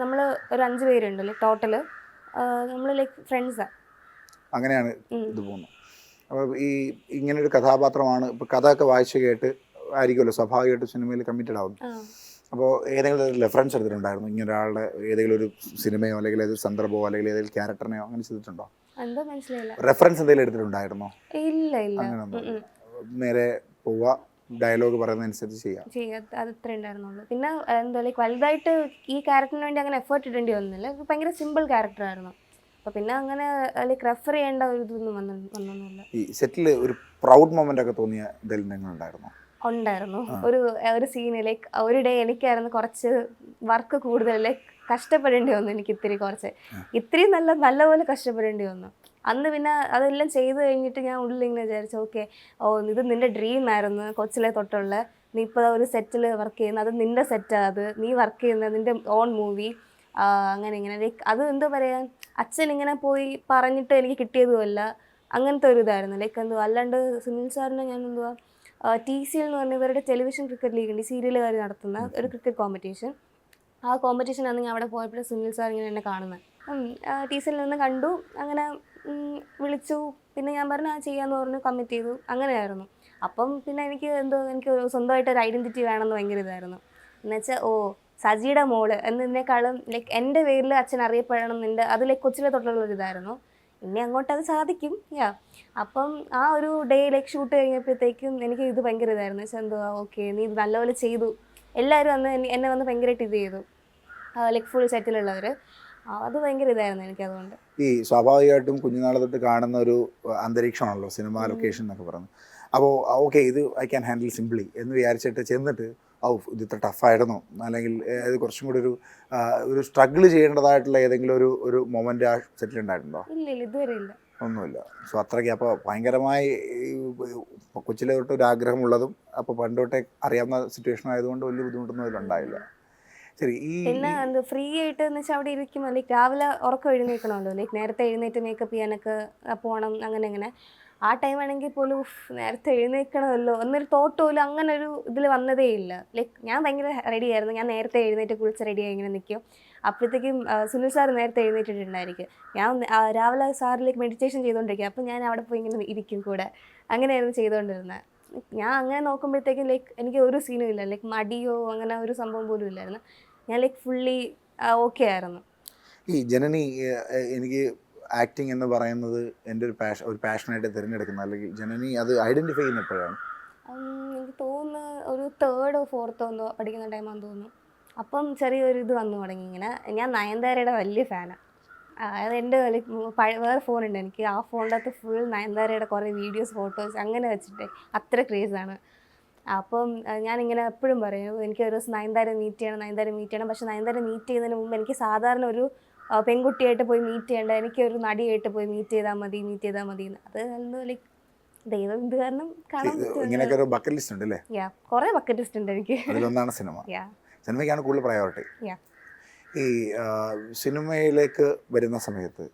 നമ്മൾ ഒരു 5 പേരുണ്ട് ടോട്ടല്. നമ്മൾ ഫ്രണ്ട്സാണ്. അങ്ങനെയാണ് ഇത് പോകുന്നത്. അപ്പോൾ ഈ ഇങ്ങനൊരു കഥാപാത്രമാണ്. ഇപ്പോൾ കഥയൊക്കെ വായിച്ച് കേട്ട് ആയിരിക്കുമല്ലോ സ്വാഭാവികമായിട്ട് സിനിമയിൽ കമ്മിറ്റഡ് ആവുന്നു. അപ്പോൾ ഏതെങ്കിലും റെഫറൻസ് എടുത്തിട്ടുണ്ടായിരുന്നു ഇങ്ങനെ ഒരാളുടെ ഏതെങ്കിലും ഒരു സിനിമയോ അല്ലെങ്കിൽ ഏതൊരു സന്ദർഭമോ അല്ലെങ്കിൽ ഏതെങ്കിലും ക്യാരക്ടറിനെയോ അങ്ങനെ ചെയ്തിട്ടുണ്ടോ? എന്തോ മനസ്സിലായില്ല. റെഫറൻസ് എന്തെങ്കിലും എടുത്തിട്ടുണ്ടായിരുന്നോ? ഇല്ല. അങ്ങനെയൊന്നും നേരെ പോവുക, ഡയലോഗ് പറയുന്നതനുസരിച്ച് ചെയ്യാം, അതത്ര ഉണ്ടായിരുന്നുള്ളൂ. പിന്നെ എന്താ വലുതായിട്ട് ഈ ക്യാരക്ടറിന് വേണ്ടി അങ്ങനെ എഫേർട്ട് ഇടേണ്ടി വന്നില്ല. ഭയങ്കര സിമ്പിൾ ക്യാരക്ടറായിരുന്നു. അപ്പോൾ പിന്നെ അങ്ങനെ റെഫർ ചെയ്യേണ്ട ഒരു ഇതൊന്നും വന്നൊന്നുമില്ല. ഈ സെറ്റിൽ ഒരു പ്രൗഡ് മൊമെന്റ് ഒക്കെ തോന്നിയ എന്തെങ്കിലും ഉണ്ടായിരുന്നു. ഒരു സീന് ഒരു ഡേ എനിക്കായിരുന്നു കുറച്ച് വർക്ക് കൂടുതൽ കഷ്ടപ്പെടേണ്ടി വന്നു. എനിക്ക് ഇത്തിരി നല്ലപോലെ കഷ്ടപ്പെടേണ്ടി വന്നു അന്ന്. പിന്നെ അതെല്ലാം ചെയ്ത് കഴിഞ്ഞിട്ട് ഞാൻ ഉള്ളിൽ ഇങ്ങനെ വിചാരിച്ചു ഓക്കെ ഇത് നിൻ്റെ ഡ്രീം ആയിരുന്നു കൊച്ചിലെ തൊട്ടുള്ള, നീ ഇപ്പോൾ ഒരു സെറ്റിൽ വർക്ക് ചെയ്യുന്നത്, അത് നിൻ്റെ സെറ്റാണ്, അത് നീ വർക്ക് ചെയ്യുന്നത് നിൻ്റെ ഓൺ മൂവി അങ്ങനെ ഇങ്ങനെ അത് എന്താ പറയുക അച്ഛൻ ഇങ്ങനെ പോയി പറഞ്ഞിട്ട് എനിക്ക് കിട്ടിയതുമല്ല, അങ്ങനത്തെ ഒരു ഇതായിരുന്നു. എന്തുവാ അല്ലാണ്ട് സുനിൽ സാറിനെ ഞാൻ എന്തുവാ TCL എന്ന് പറഞ്ഞ ഇവരുടെ ടെലിവിഷൻ ക്രിക്കറ്റ് ലീഗ് ഉണ്ട്, സീരിയലുകാർ നടത്തുന്ന ഒരു ക്രിക്കറ്റ് കോമ്പറ്റീഷൻ. ആ കോമ്പറ്റീഷൻ അന്ന് ഞാൻ അവിടെ പോയപ്പോൾ സുനിൽ സാർ ഇങ്ങനെ എന്നെ കാണുന്നത്. ടീച്ചറിൽ നിന്ന് കണ്ടു, അങ്ങനെ വിളിച്ചു. പിന്നെ ഞാൻ പറഞ്ഞു ആ ചെയ്യാമെന്ന് പറഞ്ഞു, കമ്മിറ്റ് ചെയ്തു. അങ്ങനെയായിരുന്നു. അപ്പം പിന്നെ എനിക്ക് ഒരു സ്വന്തമായിട്ടൊരു ഐഡൻറ്റിറ്റി വേണമെന്ന് ഭയങ്കര ഇതായിരുന്നു. എന്നുവെച്ചാൽ സജിയുടെ മോള് എന്നതിനേക്കാളും ലൈക്ക് എൻ്റെ പേരിൽ അച്ഛൻ അറിയപ്പെടണം എന്നുണ്ട്. അത് ലൈക്ക് കൊച്ചിലെ തൊട്ടുള്ളൊരു ഇതായിരുന്നു. ഇനി അങ്ങോട്ട് അത് സാധിക്കും. അപ്പം ആ ഒരു ഡേ ലൈക്ക് ഷൂട്ട് കഴിഞ്ഞപ്പോഴത്തേക്കും എനിക്ക് ഇത് ഭയങ്കര ഇതായിരുന്നു. വെച്ചാൽ ഓക്കെ നീ ഇത് നല്ലപോലെ ചെയ്തു. എല്ലാവരും അന്ന് എന്നെ വന്ന് ഭയങ്കരമായിട്ട് ഇത് ചെയ്തു, ലൈക്ക് ഫുൾ സെറ്റിലുള്ളവർ. അത് ഭയങ്കര ഇതായിരുന്നു എനിക്കതുകൊണ്ട്. ഈ സ്വാഭാവികമായിട്ടും കുഞ്ഞുനാളെ തൊട്ട് കാണുന്ന ഒരു അന്തരീക്ഷമാണല്ലോ സിനിമ ലൊക്കേഷൻ എന്നൊക്കെ പറയുന്നത്. അപ്പോൾ ഓക്കെ ഇത് ഐ ക്യാൻ ഹാൻഡിൽ സിംപ്ലി എന്ന് വിചാരിച്ചിട്ട് ചെന്നിട്ട് ഇത് ഇത്ര ടഫായിരുന്നു, അല്ലെങ്കിൽ ഇത് കുറച്ചും കൂടി ഒരു സ്ട്രഗിൾ ചെയ്യേണ്ടതായിട്ടുള്ള ഏതെങ്കിലും ഒരു മൊമെൻ്റ് ആ സെറ്റിൽ ഉണ്ടായിട്ടുണ്ടോ? ഇല്ല ഇതുവരെ ഇല്ല, ഒന്നുമില്ല. സോ അത്രയ്ക്ക് അപ്പോൾ ഭയങ്കരമായി കൊച്ചിലെ തൊട്ട് ഒരു ആഗ്രഹമുള്ളതും അപ്പോൾ പണ്ട് തൊട്ടേ അറിയാവുന്ന സിറ്റുവേഷൻ ആയതുകൊണ്ട് വലിയ ബുദ്ധിമുട്ടൊന്നും അതിലുണ്ടായില്ല. ശരി. പിന്നെ ഫ്രീ ആയിട്ട് എന്ന് വെച്ചാൽ അവിടെ ഇരിക്കുമ്പോൾ ലൈക്ക് രാവിലെ ഉറക്കം എഴുന്നേൽക്കണമല്ലോ, ലൈക്ക് നേരത്തെ എഴുന്നേറ്റ് മേക്കപ്പ് ചെയ്യാനൊക്കെ പോകണം. അങ്ങനെ ആ ടൈം ആണെങ്കിൽ പോലും നേരത്തെ എഴുന്നേൽക്കണമല്ലോ എന്നൊരു തോട്ട് പോലും അങ്ങനെ ഒരു ഇതിൽ വന്നതേ ഇല്ല. ലൈക്ക് ഞാൻ ഭയങ്കര റെഡി ആയിരുന്നു. ഞാൻ നേരത്തെ എഴുന്നേറ്റ് കുളിച്ച് റെഡിയായി ഇങ്ങനെ നിൽക്കും. അപ്പോഴത്തേക്കും സുനിൽ സാർ നേരത്തെ എഴുന്നേറ്റിട്ടുണ്ടായിരിക്കും. ഞാൻ രാവിലെ സാറിലേക്ക് മെഡിറ്റേഷൻ ചെയ്തുകൊണ്ടിരിക്കുക. അപ്പം ഞാൻ അവിടെ പോയി ഇങ്ങനെ ഇരിക്കും കൂടെ. അങ്ങനെയായിരുന്നു ചെയ്തുകൊണ്ടിരുന്നത്. ഞാൻ അങ്ങനെ നോക്കുമ്പോഴത്തേക്കും ലൈക്ക് എനിക്ക് ഒരു സീനും ഇല്ല, ലൈക്ക് മടിയോ അങ്ങനെ ഒരു സംഭവം പോലും ഇല്ലായിരുന്നു. ഞാൻ ലൈക്ക് ഫുള്ളി ഓക്കെ ആയിരുന്നു. ഈ ജനനി എനിക്ക് ആക്ടിങ് എന്ന് പറയുന്നത് എൻ്റെ ഒരു പാഷനായിട്ട് തിരഞ്ഞെടുക്കുന്നത്, അല്ലെങ്കിൽ ജനനി അത് ഐഡൻറ്റിഫൈ ചെയ്യുന്ന എപ്പോഴാണ്? എനിക്ക് തോന്നുന്നു ഒരു 3rd or 4th എന്തോ പഠിക്കുന്ന ടൈമാണെന്ന് തോന്നുന്നു. അപ്പം ചെറിയൊരു ഇത് വന്നു തുടങ്ങി. ഇങ്ങനെ ഞാൻ നയൻതാരയുടെ വലിയ ഫാനാണ്. അതായത് എൻ്റെ വേറെ ഫോണുണ്ട് എനിക്ക്. ആ ഫോണിൻ്റെ അകത്ത് ഫുൾ നയൻതാരയുടെ കുറേ വീഡിയോസ്, ഫോട്ടോസ് അങ്ങനെ വെച്ചിട്ട് അത്ര ക്രേസാണ്. അപ്പം ഞാനിങ്ങനെ എപ്പോഴും പറയും എനിക്ക് ഒരു ദിവസം നയൻതാര മീറ്റ് ചെയ്യണം. പക്ഷേ നയൻതാര മീറ്റ് ചെയ്യുന്നതിന് മുമ്പ് എനിക്ക് സാധാരണ ഒരു പെൺകുട്ടിയായിട്ട് പോയി മീറ്റ് ചെയ്യേണ്ട, എനിക്കൊരു നടിയായിട്ട് പോയി മീറ്റ് ചെയ്താൽ മതി എന്ന്. അത് എന്തോ ലൈക്ക് ദൈവം ഇത് കാരണം കാണാൻ ഇങ്ങനെയൊക്കെ ഒരു ബക്കറ്റ് ലിസ്റ്റ് ഉണ്ട് അല്ലേ? കുറേ ബക്കറ്റ് ലിസ്റ്റ് ഉണ്ട് എനിക്ക്. അതിലൊന്നാണ് സിനിമ. സിനിമയ്ക്കാണ് കൂടുതൽ പ്രയോറിറ്റി. Yeah. ഈ സിനിമയിലേക്ക് വരുന്ന സമയത്ത്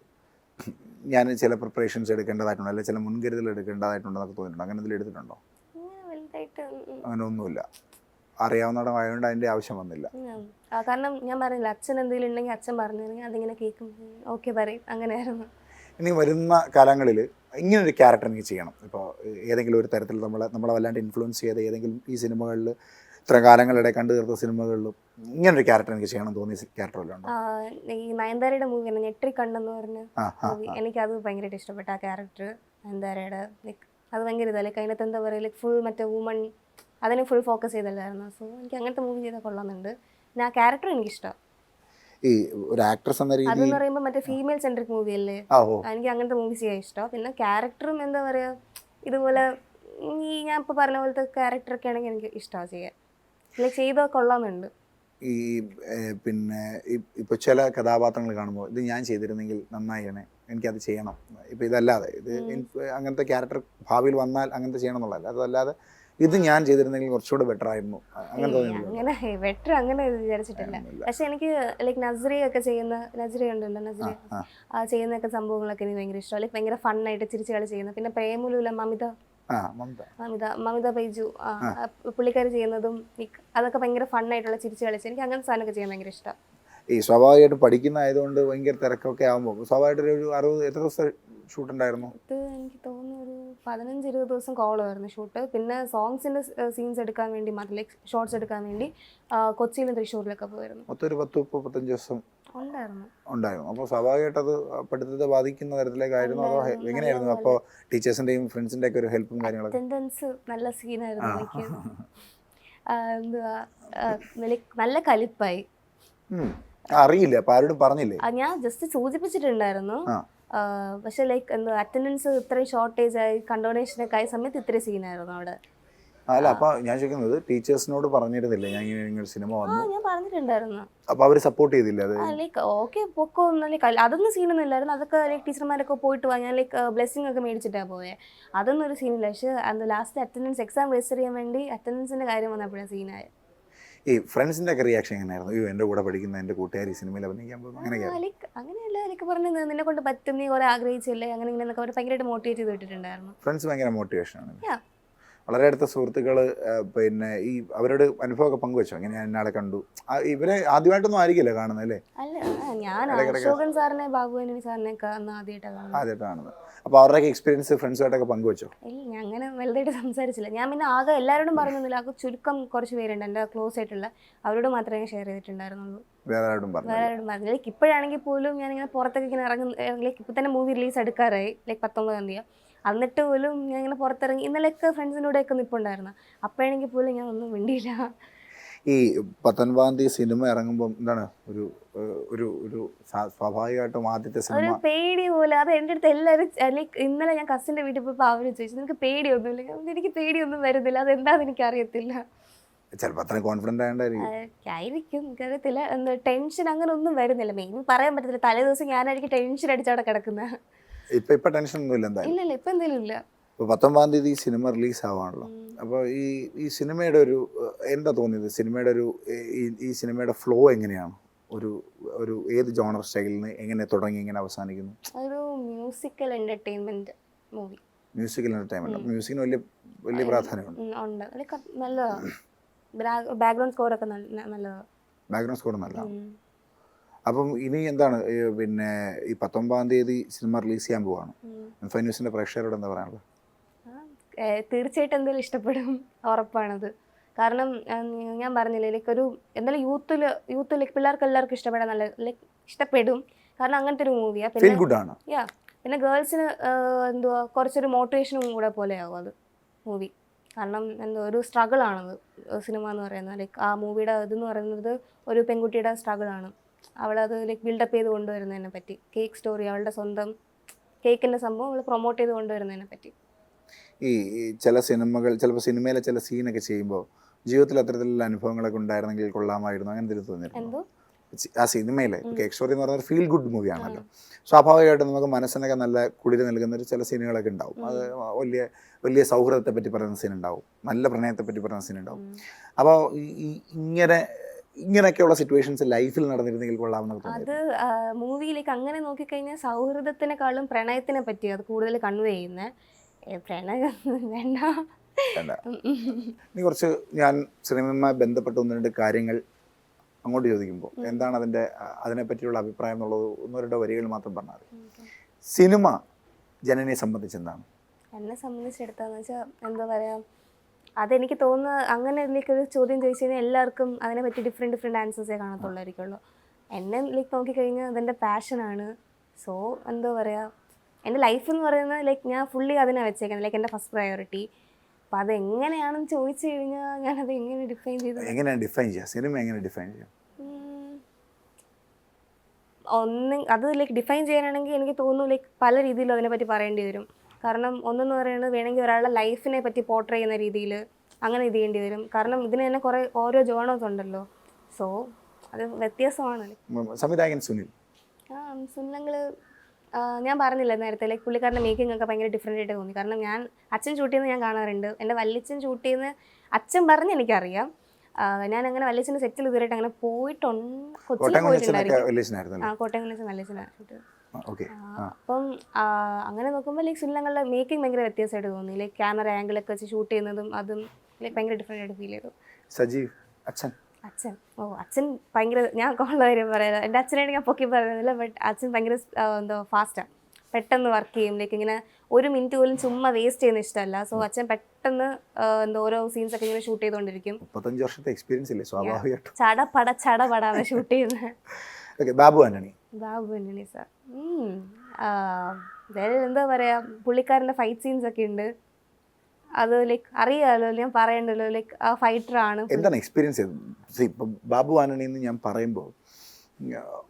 ഞാൻ ചില പ്രിപ്പറേഷൻസ് എടുക്കേണ്ടതായിട്ടുണ്ടോ, അല്ലെങ്കിൽ ചില മുൻകരുതൽ എടുക്കേണ്ടതായിട്ടുണ്ടെന്നൊക്കെ തോന്നിയിട്ടുണ്ടോ? അങ്ങനെ എന്തെങ്കിലും എടുത്തിട്ടുണ്ടോ? അങ്ങനെ ഒന്നുമില്ല, അറിയാവുന്നതായതുകൊണ്ട് അതിൻ്റെ ആവശ്യം വന്നില്ല. കാരണം ഞാൻ പറഞ്ഞില്ല, അച്ഛൻ എന്തെങ്കിലും ഉണ്ടെങ്കിൽ അച്ഛൻ പറഞ്ഞിരുന്നെങ്കിൽ അതിങ്ങനെ കേൾക്കും, ഓക്കെ പറയും, അങ്ങനെയായിരുന്നു. ഇനി വരുന്ന കാലങ്ങളിൽ ഇങ്ങനൊരു ക്യാരക്ടർ എനിക്ക് ചെയ്യണം, ഇപ്പോൾ ഏതെങ്കിലും ഒരു തരത്തിൽ നമ്മളെ വല്ലാണ്ട് ഇൻഫ്ലുവൻസ് ചെയ്ത ഏതെങ്കിലും ഈ സിനിമകളിൽ ഇത്ര കാലങ്ങളുടെ കണ്ടു തീർത്ത സിനിമകളിലും ഇങ്ങനൊരു ക്യാരക്ടർ എനിക്ക് ചെയ്യണം തോന്നിയ ക്യാരക്ടർ വല്ലതും ഉണ്ടോ? ഈ നയൻതാരയുടെ മൂവിയാണ് ഞെട്ടിക്കണ്ടെന്ന് പറഞ്ഞ മൂവി. എനിക്കത് ഭയങ്കരമായിട്ട് ഇഷ്ടപ്പെട്ട ആ ക്യാരക്ടർ നയൻതാരയുടെ. ലൈക്ക് അത് ഭയങ്കര ഇതാണ്, ലൈക്ക് അതിനകത്ത് എന്താ പറയുക, ലൈക്ക് ഫുൾ മറ്റേ വുമൺ അതിനെ ഫുൾ ഫോക്കസ് ചെയ്തല്ലായിരുന്നു. സോ എനിക്ക് അങ്ങനത്തെ മൂവി ചെയ്താൽ കൊള്ളുന്നുണ്ട്. പിന്നെ ആ ക്യാരക്ടർ എനിക്കിഷ്ടം. ഈ ഒരു ആക്ട്രസ് എന്ന രീതിയിൽ അതെന്ന് പറയുമ്പോൾ മറ്റേ ഫീമെയിൽ സെൻട്രിക് മൂവി അല്ലേ, എനിക്ക് അങ്ങനത്തെ മൂവീസ് ചെയ്യാൻ ഇഷ്ടം. പിന്നെ ക്യാരക്ടറും എന്താ പറയുക, ഇതുപോലെ ഈ ഞാൻ ഇപ്പോൾ പറഞ്ഞ പോലത്തെ ക്യാരക്ടറൊക്കെ ആണെങ്കിൽ എനിക്ക് ഇഷ്ടമാണ് ചെയ്യാൻ, ലൈക്ക് ചെയ്താൽ കൊള്ളാമെന്നുണ്ട്. ഈ പിന്നെ ഇപ്പോൾ ചില കഥാപാത്രങ്ങൾ കാണുമ്പോൾ ഇത് ഞാൻ ചെയ്തിരുന്നെങ്കിൽ നന്നായിയാണ്, എനിക്കത് ചെയ്യണം, ഇപ്പോൾ ഇതല്ലാതെ ഇത് അങ്ങനത്തെ ക്യാരക്ടർ ഭാവിയിൽ വന്നാൽ അങ്ങനത്തെ ചെയ്യണം എന്നുള്ളതല്ല, അതല്ലാതെ ഇത് ഞാൻ ചെയ്തിരുന്നെങ്കിൽ കുറച്ചുകൂടെ ബെറ്റർ ആയിരുന്നു അങ്ങനെ തോന്നിയില്ല? അങ്ങനെ ബെറ്റർ അങ്ങനെ വിചാരിച്ചിട്ടില്ല. പക്ഷെ എനിക്ക് ലൈക്ക് നസ്രിയ ഉണ്ടല്ലോ, നസ്രിയ ചെയ്യുന്നൊക്കെ സംഭവങ്ങളൊക്കെ എനിക്ക് ഭയങ്കര ഇഷ്ടമാണ്. ലൈക്ക് ഭയങ്കര ഫണ്ണായിട്ട് ചിരിച്ച് കളി ചെയ്യുന്നത്. പിന്നെ പ്രേമുലുല മമിത ബൈജു പുള്ളിക്കാരി ചെയ്യുന്നതും അതൊക്കെ ഭയങ്കര ഫണ്ണായിട്ടുള്ള ചിരിച്ച് കളിച്ച്, എനിക്ക് അങ്ങനത്തെ സാധനമൊക്കെ ചെയ്യാൻ ഭയങ്കര ഇഷ്ടമാണ്. ഈ സ്വാഭാവികമായിട്ട് പഠിക്കുന്നതായതുകൊണ്ട് ഭയങ്കര തിരക്കൊക്കെ ആകുമ്പോൾ സ്വാഭാവികമായിട്ട് ഒരു 60 എത്ര ദിവസം ഷൂട്ട് ഉണ്ടായിരുന്നു? ഇത് എനിക്ക് തോന്നുന്നു ഒരു 15-20 ദിവസം കോളായിരുന്നു ഷൂട്ട്. പിന്നെ സോങ്സിൻ്റെ സീൻസ് എടുക്കാൻ വേണ്ടി മാത്രം, ലൈക്ക് ഷോർട്സ് എടുക്കാൻ വേണ്ടി കൊച്ചിയിലും തൃശ്ശൂരിലൊക്കെ പോയിരുന്നു. മൊത്തം ഒരു 10-35 ദിവസം ഉണ്ടായിരുന്നു. അപ്പോൾ സ്വാഭാവികമായിട്ട് അത് പഠിത്തത്തെ ബാധിക്കുന്ന തരത്തിലേക്കായിരുന്നു, അതോ എങ്ങനെയായിരുന്നു? അപ്പോൾ ടീച്ചേഴ്സിൻ്റെയും ഫ്രണ്ട്സിൻ്റെ ഒക്കെ ഒരു ഹെൽപ്പും കാര്യങ്ങളൊക്കെ? അറ്റൻഡൻസ് നല്ല സീനായിരുന്നു എനിക്ക്. എന്തുവാ നല്ല കലിപ്പായി. അറിയില്ല, അപ്പോൾ ആരോടും പറഞ്ഞില്ലേ? ഞാൻ ജസ്റ്റ് സൂചിപ്പിച്ചിട്ടുണ്ടായിരുന്നു. പക്ഷെ ലൈക്ക് എന്താ അറ്റൻഡൻസ് ഇത്രയും ഷോർട്ടേജ് ആയി, കണ്ടോണേഷനൊക്കെ ആയ സമയത്ത് ഇത്രയും സീനായിരുന്നു അവിടെ. അല്ല, അപ്പോൾ ഞാൻ ചോദിക്കുന്നത് ടീച്ചേഴ്സിനോട് പറഞ്ഞിരുന്നില്ലേ ഞാൻ ഇങ്ങനെ സിനിമ വന്നു? ഞാൻ പറഞ്ഞിട്ടുണ്ടായിരുന്നു. അപ്പോൾ അവർ സപ്പോർട്ട് ചെയ്തില്ല? അത് ലൈക്ക് ഓക്കെ പൊക്കോ, ലൈക്ക് അതൊന്നും സീനൊന്നും ഇല്ലായിരുന്നു. അതൊക്കെ ലൈക്ക് ടീച്ചർമാരൊക്കെ പോയിട്ട് പോവാ, ഞാൻ ലൈക്ക് ബ്ലെസ്സിങ് ഒക്കെ മേടിച്ചിട്ടാണ് പോയത്. അതൊന്നും ഒരു സീനില്ല. പക്ഷേ അത് ലാസ്റ്റ് അറ്റൻഡൻസ് എക്സാം രജിസ്റ്റർ ചെയ്യാൻ വേണ്ടി അറ്റൻഡൻസിൻ്റെ കാര്യം വന്നപ്പോഴാണ് സീനായത്. ഈ ഫ്രണ്ട്സിൻ്റെ ഒക്കെ റിയാക്ഷൻ എങ്ങനെയായിരുന്നു? അയ്യോ എൻ്റെ കൂടെ പഠിക്കുന്ന എൻ്റെ കൂട്ടുകാരി സിനിമയിൽ അഭിനയിക്കാൻ പോകുന്നു അങ്ങനെയല്ല, ലൈക്ക് പറഞ്ഞത് നിന്നെ കൊണ്ട് പറ്റും, നീ കുറെ ആഗ്രഹിച്ചില്ലേ, അങ്ങനെ ഇങ്ങനെ അവർ ഭയങ്കരമായിട്ട് മോട്ടിവേറ്റ് ചെയ്ത് വിട്ടിട്ടുണ്ടായിരുന്നു. ഫ്രണ്ട്സ് ഭയങ്കര മോട്ടിവേഷനാണ്. വളരെ അടുത്ത സുഹൃത്തുക്കൾ പിന്നെ ഈ അവരോട് അനുഭവമൊക്കെ പങ്കുവെച്ചോ? ഇങ്ങനെ ഞാൻ ഇന്നാളെ കണ്ടു. ഇവരെ ആദ്യമായിട്ടൊന്നും ആയിരിക്കില്ല കാണുന്നത് അല്ലേ? അല്ല ഞാൻ അശോകൻ സാറിനെ ബാബുവിനെ സാറിനെ ഒക്കെ അന്ന് ആദ്യമായിട്ടാണ് കാണുന്നത്. ആദ്യമായിട്ട് കാണുന്നത്. അപ്പോൾ അവരുടെയൊക്കെ എക്സ്പീരിയൻസ് ഫ്രണ്ട്സുമായിട്ടൊക്കെ പങ്കുവെച്ചോ? ഇല്ല ഞാൻ അങ്ങനെ വലുതായിട്ട് സംസാരിച്ചില്ല. ഞാൻ പിന്നെ ആകെ എല്ലാവരോടും പറഞ്ഞൊന്നുമില്ല. ആകെ ചുരുക്കം കുറച്ച് പേരുണ്ട് എൻ്റെ ക്ലോസ് ആയിട്ടുള്ള, അവരോട് മാത്രമേ ഷെയർ ചെയ്തിട്ടുണ്ടായിരുന്നുള്ളൂ. വേറെ ആരോടും പറഞ്ഞു? വേറെ ആരോടും പറഞ്ഞില്ല. ലൈക്ക് ഇപ്പോഴാണെങ്കിൽ പോലും ഞാനിങ്ങനെ പുറത്തൊക്കെ ഇങ്ങനെ ലൈക്ക് ഇപ്പം തന്നെ മൂവി റിലീസ് എടുക്കാറായി, ലൈക്ക് 19-ാം തീയതി. എന്നിട്ട് പോലും ഞാൻ ഇങ്ങനെ പുറത്തിറങ്ങി ഇന്നലെയൊക്കെ ഫ്രണ്ട്സിൻ്റെ കൂടെയൊക്കെ നിൽപ്പുണ്ടായിരുന്നു. അപ്പോഴാണെങ്കിൽ പോലും ഞാൻ ഒന്നും മിണ്ടിയില്ല. ഈ 19-ാം തീയതി സിനിമ ഇറങ്ങുമ്പോൾ എന്താണ് ഒരു ഒരു ഒരു സ്വാഭാവികമായിട്ടും ആദ്യത്തെ ഒരു സിനിമ പേടി പോലെ. അത് എൻ്റെ അടുത്ത് എല്ലാവരും ലൈക്ക് ഇന്നലെ ഞാൻ കസിൻ്റെ വീട്ടിൽ പോയപ്പോൾ അവർ ചോദിച്ചു നിനക്ക് പേടിയൊന്നുമില്ല? എനിക്ക് പേടിയൊന്നും വരുന്നില്ല, അതെന്താണെന്ന് എനിക്കറിയത്തില്ല. ചിലപ്പോൾ അത്രയും കോൺഫിഡൻ്റ് ആയതുകൊണ്ടായിരിക്കും. ആയിരിക്കും, എനിക്കറിയത്തില്ല. എന്താ ടെൻഷൻ അങ്ങനെ ഒന്നും വരുന്നില്ല. മെയിൻ പറയാൻ പറ്റത്തില്ല. തലേ ദിവസം ഞാനായിരിക്കും ടെൻഷൻ അടിച്ചവിടെ കിടക്കുന്നത്. ഇപ്പം ടെൻഷൻ ഒന്നും ഇല്ല എന്തായാലും? ഇല്ല ഇപ്പം എന്തെങ്കിലും ഇല്ല. ഇപ്പോൾ 19-ാം തീയതി സിനിമ റിലീസ് ആവാണല്ലോ. അപ്പോൾ ഈ സിനിമയുടെ ഒരു എന്താ തോന്നിയത്? സിനിമയുടെ ഒരു ഈ സിനിമയുടെ ഫ്ലോ എങ്ങനെയാണ്? ഒരു ഏത് ജോണർ സ്റ്റൈലിൽ നിന്ന് എങ്ങനെ തുടങ്ങി എങ്ങനെ അവസാനിക്കുന്നു? ഒരു musical entertainment movie. Musical entertainment. മ്യൂസിക്കിന് വലിയ പ്രാധാന്യമുണ്ട്. ഉണ്ട്. ലൈക്ക് നല്ലതാണ്. ബാക്ക്ഗ്രൗണ്ട് സ്കോറൊക്കെ നല്ലതാണ്. ബാക്ക്ഗ്രൗണ്ട് സ്കോർ നല്ലതാണ്. അപ്പം ഇനി എന്താണ് പിന്നെ ഈ 19-ാം തീയതി സിനിമ റിലീസ് ചെയ്യാൻ പോവാണ്. എം5 ന്യൂസിൻ്റെ പ്രേക്ഷകരോട് എന്താ പറയാനുള്ളത്? തീർച്ചയായിട്ടും എന്തെങ്കിലും ഇഷ്ടപ്പെടും, ഉറപ്പാണത്. കാരണം ഞാൻ പറഞ്ഞില്ലേ, ലൈക്ക് ഒരു എന്തായാലും യൂത്ത് ലൈക്ക് പിള്ളേർക്ക് എല്ലാവർക്കും ഇഷ്ടപ്പെടാൻ നല്ല ലൈക്ക് ഇഷ്ടപ്പെടും. കാരണം അങ്ങനത്തെ ഒരു മൂവിയാണ്. പിന്നെ പിന്നെ ഗേൾസിന് എന്തുവാ കുറച്ചൊരു മോട്ടിവേഷനും കൂടെ പോലെയാകും അത് മൂവി. കാരണം എന്തോ ഒരു സ്ട്രഗിളാണത് സിനിമ എന്ന് പറയുന്നത്. ലൈക്ക് ആ മൂവിയുടെ ഇതെന്ന് പറയുന്നത് ഒരു പെൺകുട്ടിയുടെ സ്ട്രഗിളാണ്. അവളത് ലൈക്ക് ബിൽഡപ്പ് ചെയ്ത് കൊണ്ടുവരുന്നതിനെ പറ്റി. കേക്ക് സ്റ്റോറി, അവളുടെ സ്വന്തം കേക്കിൻ്റെ സംഭവം അവൾ പ്രൊമോട്ട് ചെയ്ത് കൊണ്ടുവരുന്നതിനെ പറ്റി. ഈ ചില സിനിമകൾ ചിലപ്പോൾ സിനിമയിലെ ചില സീനൊക്കെ ചെയ്യുമ്പോൾ ജീവിതത്തിൽ അത്തരത്തിലുള്ള അനുഭവങ്ങളൊക്കെ ഉണ്ടായിരുന്നെങ്കിൽ കൊള്ളാമായിരുന്നു, അങ്ങനെ എന്തെങ്കിലും തോന്നിയിരുന്നു? ആ സിനിമയിലെ കേക്ക് സ്റ്റോറി എന്ന് പറഞ്ഞാൽ ഫീൽ ഗുഡ് മൂവിയാണല്ലോ. സ്വാഭാവികമായിട്ടും നമുക്ക് മനസ്സിനൊക്കെ നല്ല കുളിര് നൽകുന്ന ഒരു ചില സീനുകളൊക്കെ ഉണ്ടാവും. അത് വലിയ സൗഹൃദത്തെ പറ്റി പറയുന്ന സീൻ ഉണ്ടാവും, നല്ല പ്രണയത്തെ പറ്റി പറയുന്ന സീൻ ഉണ്ടാവും. അപ്പോൾ ഇങ്ങനെയൊക്കെയുള്ള സിറ്റുവേഷൻസ് ലൈഫിൽ നടന്നിരുന്നെങ്കിൽ കൊള്ളാമെന്നൊക്കെ തോന്നി. അത് മൂവിയിലേക്ക് അങ്ങനെ നോക്കിക്കഴിഞ്ഞാൽ സൗഹൃദത്തിനെക്കാളും പ്രണയത്തിനെ പറ്റി അത് കൂടുതൽ കൺവേ ചെയ്യുന്നത്. പ്രണയം വേണ്ട. ഇനി കുറച്ച് ഞാൻ സിനിമയുമായി ബന്ധപ്പെട്ട 1-2 കാര്യങ്ങൾ അങ്ങോട്ട് ചോദിക്കുമ്പോൾ എന്താണ് അതിനെപ്പറ്റിയുള്ള അഭിപ്രായം എന്നുള്ളത് 1-2 വരികൾ മാത്രം പറഞ്ഞാൽ. സിനിമ ജനനെ സംബന്ധിച്ച് എന്താണ്? എന്നെ സംബന്ധിച്ചെടുത്താന്ന് വെച്ചാൽ എന്താ പറയുക, അതെനിക്ക് തോന്നുന്നത് അങ്ങനെ ഒരു ചോദ്യം ചോദിച്ചു കഴിഞ്ഞാൽ എല്ലാവർക്കും അതിനെപ്പറ്റി ഡിഫറെൻറ്റ് ആൻസേഴ്സേ കാണത്തുള്ളായിരിക്കുള്ളൂ. എന്നെ നോക്കിക്കഴിഞ്ഞാൽ അതെൻ്റെ പാഷനാണ്. സോ എന്താ പറയുക, എൻ്റെ ലൈഫ് എന്ന് പറയുന്നത് ലൈക്ക് ഞാൻ ഫുള്ളി അതിനെ വെച്ചേക്കുന്നത്, ലൈക്ക് എൻ്റെ ഫസ്റ്റ് പ്രയോറിറ്റി. അപ്പോൾ അതെങ്ങനെയാണെന്ന് ചോദിച്ചു കഴിഞ്ഞാൽ ഞാനത് എങ്ങനെ ഡിഫൈൻ ചെയ്തു? എങ്ങനെയാണ് ഡിഫൈൻ ചെയ്യുക? സിനിമ എങ്ങനെ ഡിഫൈൻ ചെയ്യാം? അത് ലൈക്ക് ഡിഫൈൻ ചെയ്യാനാണെങ്കിൽ എനിക്ക് തോന്നുന്നു ലൈക്ക് പല രീതിയിലും അതിനെപ്പറ്റി പറയേണ്ടി വരും. കാരണം ഒന്നെന്ന് പറയുന്നത് വേണമെങ്കിൽ ഒരാളുടെ ലൈഫിനെ പറ്റി പോർട്രേ ചെയ്യുന്ന രീതിയിൽ അങ്ങനെ ഇത് ചെയ്യേണ്ടി വരും. കാരണം ഇതിന് തന്നെ കുറേ ഓരോ ജോണേഴ്സ് ഉണ്ടല്ലോ. സോ അത് വ്യത്യാസമാണ്. സംവിധായകൻ സുനിലങ്ങൾ ഞാൻ പറഞ്ഞില്ല നേരത്തെ, ലൈക്ക് പുള്ളിക്കാരൻ്റെ മേക്കിംഗ് ഒക്കെ ഭയങ്കര ഡിഫറെൻ്റ് ആയിട്ട് തോന്നി. കാരണം അച്ഛൻ ഷൂട്ട് ചെയ്യുന്നത് ഞാൻ കാണാറുണ്ട്, എൻ്റെ വല്യച്ഛൻ ഷൂട്ട് ചെയ്യുന്ന അച്ഛൻ പറഞ്ഞ് എനിക്കറിയാം. ഞാൻ അങ്ങനെ വല്യച്ഛൻ്റെ സെറ്റിൽ ഇതുവരെയായിട്ട് അങ്ങനെ പോയിട്ടുണ്ട്. കൊച്ചിയിൽ പോയിട്ടുണ്ടായിരുന്നു. കോട്ടയം വല്യച്ഛനാണ് ഷൂട്ട് ചെയ്തത്. അപ്പം അങ്ങനെ നോക്കുമ്പോൾ ലൈക്ക് സുനിലങ്ങളുടെ മേക്കിംഗ് ഭയങ്കര വ്യത്യാസമായിട്ട് തോന്നി. ലൈക്ക് ക്യാമറ ആംഗിളൊക്കെ വെച്ച് ഷൂട്ട് ചെയ്യുന്നതും അതും ലൈക്ക് ഭയങ്കര ഡിഫറെൻ്റ് ആയിട്ട് ഫീൽ ചെയ്തു. സജീവ് അച്ഛൻ ഭയങ്കര, ഞാൻ ഉള്ള കാര്യം പറയാം, എൻ്റെ അച്ഛനായിട്ട് ഞാൻ പൊക്കി പറയുന്നില്ല, ബട്ട് അച്ഛൻ ഭയങ്കര എന്തോ ഫാസ്റ്റാണ്, പെട്ടെന്ന് വർക്ക് ചെയ്യും. ലൈക്ക് ഇങ്ങനെ 1 മിനിറ്റ് പോലും ചുമ്മാ വേസ്റ്റ് ചെയ്യുന്ന ഇഷ്ടമല്ല. സോ അച്ഛൻ പെട്ടെന്ന് എന്തോ ഓരോ സീൻസ് ഒക്കെ ഇങ്ങനെ ഷൂട്ട് ചെയ്തുകൊണ്ടിരിക്കും. 35 വർഷത്തെ എക്സ്പീരിയൻസ് ഇല്ലേ, സ്വാഭാവികമായിട്ടും ചടപടാണ് ഷൂട്ട് ചെയ്യുന്നത്. ബാബു ആന്റണി സാർ എന്താ പറയുക, പുള്ളിക്കാരൻ്റെ ഫൈറ്റ് സീൻസ് ഒക്കെ ഉണ്ട്. അത് ലൈക്ക് അറിയാമല്ലോ, ഞാൻ പറയണ്ടല്ലോ, ലൈക്ക് ആ ഫൈറ്ററാണ്. എന്താണ് എക്സ്പീരിയൻസ്? ഇപ്പം ബാബു ആന്റണി എന്ന് ഞാൻ പറയുമ്പോൾ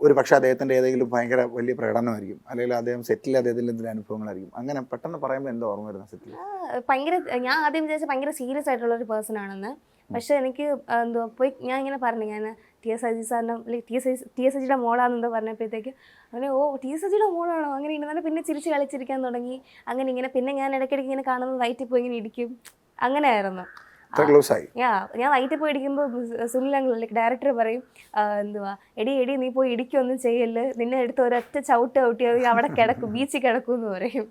ഒരു പക്ഷേ അദ്ദേഹത്തിൻ്റെ ഏതെങ്കിലും ഭയങ്കര വലിയ പ്രകടനമായിരിക്കും, അല്ലെങ്കിൽ അദ്ദേഹം സെറ്റിൽ അദ്ദേഹത്തിൻ്റെ എന്തെങ്കിലും അനുഭവങ്ങളായിരിക്കും. അങ്ങനെ പെട്ടെന്ന് പറയുമ്പോൾ എന്താ ഓർമ്മ വരുന്നത്? സെറ്റിൽ ഭയങ്കര, ഞാൻ ആദ്യം വിചാരിച്ച ഭയങ്കര സീരിയസ് ആയിട്ടുള്ള ഒരു പേഴ്സൺ ആണെന്ന്. പക്ഷെ എനിക്ക് എന്തോ പോയി ഞാൻ ഇങ്ങനെ പറഞ്ഞു, ഞാൻ TS അജി സാറിൻ്റെ TS അജിയുടെ മോളാണെന്തോ പറഞ്ഞപ്പോഴത്തേക്ക് അങ്ങനെ TS അജിയുടെ മോളാണോ അങ്ങനെ ഇരുന്നാലും പിന്നെ ചിരിച്ച് കളിച്ചിരിക്കാൻ തുടങ്ങി. അങ്ങനെ ഇങ്ങനെ പിന്നെ ഞാൻ ഇടയ്ക്കിടയ്ക്ക് ഇങ്ങനെ കാണുമ്പോൾ വയറ്റിൽ പോയി ഇങ്ങനെ ഇടിക്കും, അങ്ങനെയായിരുന്നു. ഞാൻ വയറ്റിൽ പോയി ഇടിക്കുമ്പോൾ സുനിൽ ഡയറക്ടർ പറയും എന്തുവാ എടി നീ പോയി ഇടിക്കൊന്നും ചെയ്യല്ലേ, നിന്നെ എടുത്ത് ഒരൊറ്റ ചവിട്ട് ചവിട്ടിയത് അവിടെ കിടക്കും, ബീച്ചിൽ കിടക്കും എന്ന് പറയും.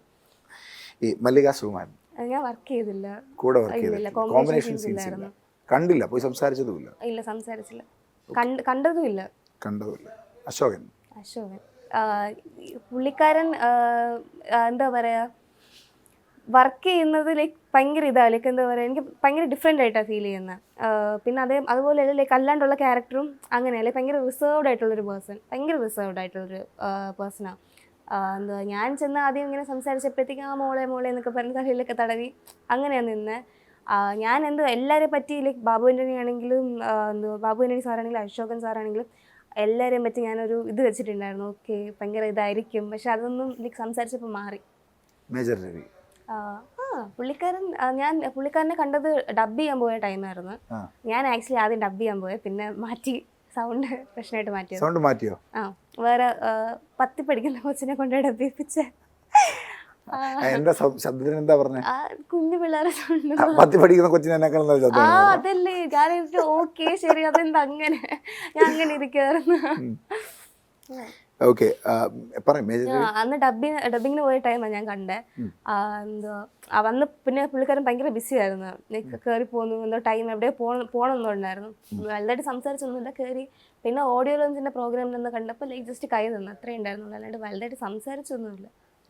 ഈ മല്ലിക സുകുമാരൻ ഞാൻ വർക്ക് ചെയ്തില്ല. കൂടെ വർക്ക് ഇല്ല, ചെയ്തില്ല, combination കോമ്പിനേഷൻ scenes സീൻസ് ഇല്ല, ഇല്ലായിരുന്നു. കണ്ടില്ല, പോയി സംസാരിച്ചതുമില്ല, ഇല്ല, സംസാരിച്ചില്ല, കണ്ടതുമില്ല. കണ്ടതുമില്ല. അശോകൻ അശോകൻ പുള്ളിക്കാരൻ എന്താ പറയുക, വർക്ക് ചെയ്യുന്നത് ലൈക്ക് ഭയങ്കര ഇതാണ്, ലൈക്ക് എന്താ പറയുക, എനിക്ക് ഭയങ്കര ഡിഫറെൻ്റ് ആയിട്ടാണ് ഫീൽ ചെയ്യുന്നത്. പിന്നെ അതുപോലെ ലൈക്ക് അല്ലാണ്ടുള്ള ക്യാരക്ടറും അങ്ങനെയല്ലേ, ഭയങ്കര റിസർവ്ഡ് ആയിട്ടുള്ളൊരു പേഴ്സൺ, ഭയങ്കര റിസർവ്ഡ് ആയിട്ടുള്ളൊരു പേഴ്സണാണ്. എന്താ ഞാൻ ചെന്ന് ആദ്യം ഇങ്ങനെ സംസാരിച്ചപ്പോഴത്തേക്കും ആ മോളെ എന്നൊക്കെ പറഞ്ഞ് തലയിലൊക്കെ തടവി അങ്ങനെയാണ് നിന്നത്. ഞാൻ എല്ലാവരെയും പറ്റി ലൈക്ക് ബാബു ആൻ്റണി ആണെങ്കിലും ബാബു ആൻ്റണി സാറാണെങ്കിലും അശോകൻ സാറാണെങ്കിലും എല്ലാവരെയും പറ്റി ഞാനൊരു ഇത് വെച്ചിട്ടുണ്ടായിരുന്നു. ഓക്കെ, ഭയങ്കര ഇതായിരിക്കും, പക്ഷെ അതൊന്നും ലൈക്ക് സംസാരിച്ചപ്പോൾ മാറി. മേജർ രവി പുള്ളിക്കാരനെ കണ്ടത് ഡബ് ചെയ്യാൻ പോയ ടൈമായിരുന്നു. ഞാൻ ആക്ച്വലി ആദ്യം ഡബ് ചെയ്യാൻ പോയത്, പിന്നെ മാറ്റി സൗണ്ട് പ്രശ്നമായിട്ട് മാറ്റിയത്. സൗണ്ട് മാറ്റിയോ? വേറെ 10 പഠിക്കുന്ന കൊച്ചിനെ കൊണ്ട് ഡബ് ചെയ്യിപ്പിച്ച. എന്റെ ശബ്ദത്തിന് എന്താ പറഞ്ഞ? കുഞ്ഞു പിള്ളേരെ സൗണ്ട്. 10 പഠിക്കുന്ന കൊച്ചിനെക്കാളും അതല്ലേ ഞാൻ ഓക്കെ ശരി, അതെന്താ അങ്ങനെ, ഞാൻ അങ്ങനെ ഇരിക്കായിരുന്നു. ഓക്കെ, അന്ന് ഡബിങ്ങിന് പോയ ടൈമാണ് ഞാൻ കണ്ടേ. വന്ന് പിന്നെ പുള്ളിക്കാരൻ ഭയങ്കര ബിസി ആയിരുന്നു, കയറി പോന്നു, എന്തോ ടൈം എവിടെ പോകണമെന്നുണ്ടായിരുന്നു. വലുതായിട്ട് സംസാരിച്ചൊന്നുമില്ല, കയറി. പിന്നെ ഓഡിയോ ലോഞ്ചിന്റെ പ്രോഗ്രാമിൽ നിന്ന് കണ്ടപ്പോൾ ലൈക്ക് ജസ്റ്റ് കൈ തന്നു, അത്രേ ഉണ്ടായിരുന്നുള്ളൂ, അല്ലാണ്ട് വലുതായിട്ട് സംസാരിച്ചൊന്നുമില്ല.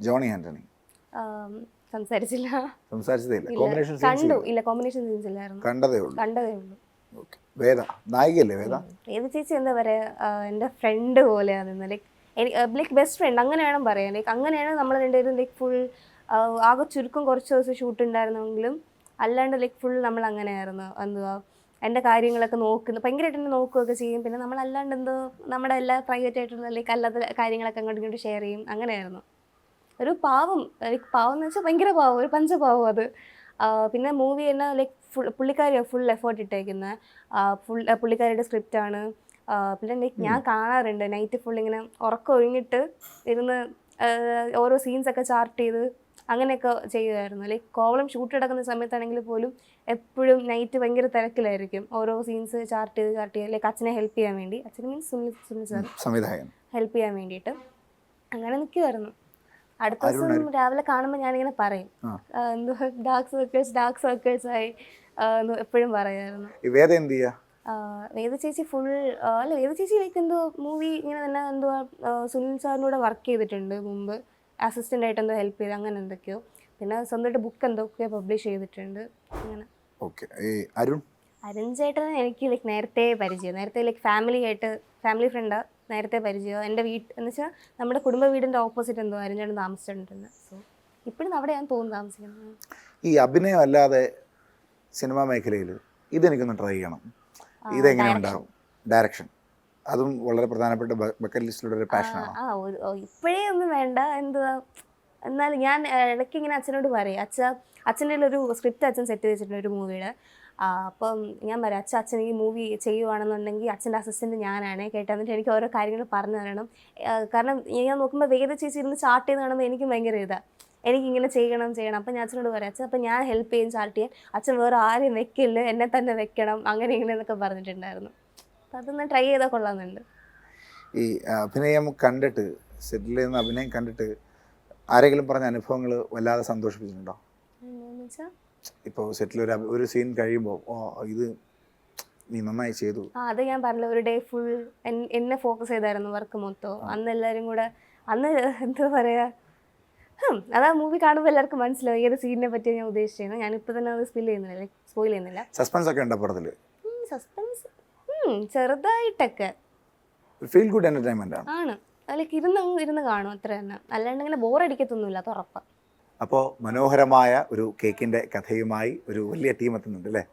ജോണി ആന്റണി സംസാരിച്ചില്ല, കണ്ടു ഇല്ല, കോമ്പിനേഷൻ സീൻസ് ഇല്ലായിരുന്നു, കണ്ടതേ ഉള്ളൂ. വേദ നായികയല്ലേ? വേദ ചേച്ചി എന്താ പറയാ, എൻ്റെ ഫ്രണ്ട് പോലെയാണ് നിന്ന്, ലൈക്ക് ബെസ്റ്റ് ഫ്രണ്ട് അങ്ങനെ വേണം പറയാൻ. ലൈക്ക് അങ്ങനെയാണ് നമ്മൾ രണ്ടുപേരും ലൈക്ക് ഫുൾ ആകെ ചുരുക്കം കുറച്ച് ദിവസം ഷൂട്ട് ഉണ്ടായിരുന്നെങ്കിലും അല്ലാണ്ട് ലൈക്ക് ഫുൾ നമ്മൾ അങ്ങനെയായിരുന്നു. എന്തുവാ എൻ്റെ കാര്യങ്ങളൊക്കെ നോക്കുന്നു, ഭയങ്കരമായിട്ട് തന്നെ നോക്കുകയൊക്കെ ചെയ്യും. പിന്നെ നമ്മളല്ലാണ്ട് നമ്മുടെ എല്ലാ പ്രൈവറ്റ് ആയിട്ടുള്ള ലൈക്ക് അല്ലാത്ത കാര്യങ്ങളൊക്കെ അങ്ങോട്ടും ഇങ്ങോട്ട് ഷെയർ ചെയ്യും, അങ്ങനെയായിരുന്നു. ഒരു പാവം, ലൈക്ക് പാവം എന്ന് വെച്ചാൽ ഭയങ്കര പാവം, ഒരു പഞ്ചപാവം അത്. പിന്നെ മൂവി തന്നെ ലൈക്ക് പുള്ളിക്കാരിയാണ് ഫുൾ എഫേർട്ട് ഇട്ടേക്കുന്നത്, പുള്ളിക്കാരിയുടെ സ്ക്രിപ്റ്റാണ്. പിന്നെ ലൈക്ക് ഞാൻ കാണാറുണ്ട് നൈറ്റ് ഫുൾ ഇങ്ങനെ ഉറക്കം ഒഴിഞ്ഞിട്ട് ഇരുന്ന് ഓരോ സീൻസൊക്കെ ചാർട്ട് ചെയ്ത് അങ്ങനെയൊക്കെ ചെയ്യുമായിരുന്നു. ലൈക്ക് കോവളം ഷൂട്ട് എടുക്കുന്ന സമയത്താണെങ്കിൽ പോലും എപ്പോഴും നൈറ്റ് ഭയങ്കര തിരക്കിലായിരിക്കും, ഓരോ സീൻസ് ചാർട്ട് ചെയ്ത് ലൈക്ക് അച്ഛനെ ഹെൽപ്പ് ചെയ്യാൻ വേണ്ടി, അച്ഛൻ മീൻസ് സുനിൽ സാർ ഹെൽപ്പ് ചെയ്യാൻ വേണ്ടിയിട്ട് അങ്ങനെ നിൽക്കുമായിരുന്നു. അടുത്ത ദിവസം രാവിലെ കാണുമ്പോൾ ഞാനിങ്ങനെ പറയും, ഡാർക്ക് സർക്കിൾസ് ആയി എപ്പോഴും പറയുമായിരുന്നു. വേദ ചേച്ചി വേദ ചേച്ചി ലൈക്ക് മൂവി ഇങ്ങനെ തന്നെ സുനിൽ സാറിനൂടെ വർക്ക് ചെയ്തിട്ടുണ്ട് മുമ്പ്, അസിസ്റ്റൻ്റ് ആയിട്ട് ഹെൽപ്പ് ചെയ്ത് അങ്ങനെ എന്തൊക്കെയോ. പിന്നെ സ്വന്തമായിട്ട് ബുക്ക് എന്തൊക്കെയോ പബ്ലിഷ് ചെയ്തിട്ടുണ്ട് അങ്ങനെ. അരുൺ ചേട്ടനെ എനിക്ക് ലൈക്ക് നേരത്തെ ലൈക്ക് ഫാമിലി ഫ്രണ്ടാണ്, നേരത്തെ പരിചയം. എൻ്റെ എന്ന് വെച്ചാൽ നമ്മുടെ കുടുംബ വീടിൻ്റെ ഓപ്പോസിറ്റ് അരുൺ ചേട്ടൻ താമസിച്ചിട്ടുണ്ട്. സോ ഇപ്പോഴും അവിടെയാണ് തോന്നുന്നു താമസിക്കുന്നത്. ഈ അഭിനയം അല്ലാതെ സിനിമാ മേഖലയിൽ ഇതെനിക്കൊന്ന് ട്രൈ ചെയ്യണം, ഇതെങ്ങനെ ഉണ്ടാവും? ഡയറക്ഷൻ, അതും വളരെ പ്രധാനപ്പെട്ട ബക്കറ്റ് ലിസ്റ്റിലുള്ള ഒരു പാഷനാണ്. ഇപ്പോഴേ ഒന്നും വേണ്ട, എന്നാലും ഞാൻ ഇടയ്ക്ക് ഇങ്ങനെ അച്ഛനോട് പറയും, അച്ഛൻ്റെ ഒരു സ്ക്രിപ്റ്റ് അച്ഛൻ സെറ്റ് വെച്ചിട്ടുണ്ട് ഒരു മൂവിയുടെ. അപ്പം ഞാൻ പറയാം, അച്ഛൻ ഈ മൂവി ചെയ്യുവാണെന്നുണ്ടെങ്കിൽ അച്ഛൻ്റെ അസിസ്റ്റൻറ്റ് ഞാനാണ് കേട്ടോ, എന്നിട്ട് എനിക്ക് ഓരോ കാര്യങ്ങൾ പറഞ്ഞു തരണം. കാരണം ഞാൻ നോക്കുമ്പോൾ വേദ ചേച്ചി ഇരുന്ന് ചാർട്ട് ചെയ്ത് കാണുമ്പോൾ എനിക്കും ഭയങ്കര ഇതാണ്, എനിക്കിങ്ങനെ ചെയ്യണം. അപ്പം ഞാൻ അച്ഛനോട് പറയാം, അച്ഛൻ അപ്പം ഞാൻ ഹെൽപ്പ് ചെയ്യും ചാർട്ട് ചെയ്യാൻ, അച്ഛൻ വേറെ ആരെയും വെക്കില്ല, എന്നെ തന്നെ വെക്കണം, അങ്ങനെ എന്നൊക്കെ പറഞ്ഞിട്ടുണ്ടായിരുന്നു. അപ്പം അതൊന്ന് ട്രൈ ചെയ്താൽ കൊള്ളാമെന്നുണ്ട്. ഈ അഭിനയം കണ്ടിട്ട്, സെറ്റിൽ ചെയ്യുന്ന അഭിനയം കണ്ടിട്ട് ആരെങ്കിലും പറഞ്ഞ അനുഭവങ്ങൾ വല്ലാതെ സന്തോഷിപ്പിച്ചിട്ടുണ്ടോ? ഇപ്പോൾ സെറ്റിൽ ഒരു സീൻ കഴിയുമ്പോൾ ഇത് നീ നന്നായി ചെയ്തു. അത് ഞാൻ പറഞ്ഞില്ല, ഒരു ഡേ ഫുൾ എന്നെ ഫോക്കസ് ചെയ്തായിരുന്നു വർക്ക് മൊത്തം. അന്ന് എല്ലാവരും കൂടെ എന്താ പറയുക, അതാ മൂവി കാണുമ്പോൾ എല്ലാവർക്കും മനസ്സിലാവും ഏത് സീനിനെ പറ്റി ഞാൻ ഉദ്ദേശിച്ചത്. ഞാനിപ്പോൾ തന്നെ അത് സ്പോയിൽ ചെയ്യുന്നില്ല. സസ്പെൻസ് ഒക്കെ ഉണ്ടോ പടത്തിൽ? സസ്പെൻസ് ചെറുതായിട്ടൊക്കെ. ഫീൽ ഗുഡ് എന്റർടൈൻമെന്റ് ആണ്. അതിലേക്ക് ഇരുന്ന് കാണും, അത്ര തന്നെ. അല്ലാണ്ട് ഇങ്ങനെ ബോറടിക്കത്തൊന്നുമില്ല, അത് ഉറപ്പാണ്. അപ്പോൾ മനോഹരമായ ഒരു കേക്കിൻ്റെ കഥയുമായി ഒരു വലിയ ടീം എത്തുന്നുണ്ട് അല്ലേ?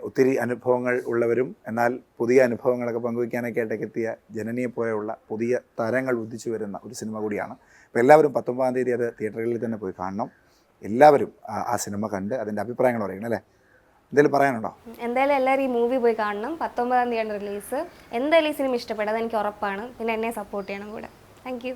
ഒത്തിരി അനുഭവങ്ങൾ ഉള്ളവരും എന്നാൽ പുതിയ അനുഭവങ്ങളൊക്കെ പങ്കുവയ്ക്കാനൊക്കെ ആയിട്ടൊക്കെ എത്തിയ ജനനിയെ പോലെയുള്ള പുതിയ താരങ്ങൾ ഉദിച്ചു വരുന്ന ഒരു സിനിമ കൂടിയാണ്. അപ്പോൾ എല്ലാവരും 19-ാം തീയതി അത് തിയേറ്ററുകളിൽ തന്നെ പോയി കാണണം. എല്ലാവരും ആ സിനിമ കണ്ട് അതിൻ്റെ അഭിപ്രായങ്ങൾ പറയണം അല്ലേ? എന്തെങ്കിലും പറയാനുണ്ടോ? എന്തായാലും എല്ലാവരും ഈ മൂവി പോയി കാണണം. 19-ാം തീയതിയാണ് റിലീസ്. എന്തായാലും ഈ സിനിമ ഇഷ്ടപ്പെടും, അതെനിക്ക് ഉറപ്പാണ്. പിന്നെ എന്നെ സപ്പോർട്ട് ചെയ്യണം കൂടെ. Thank you.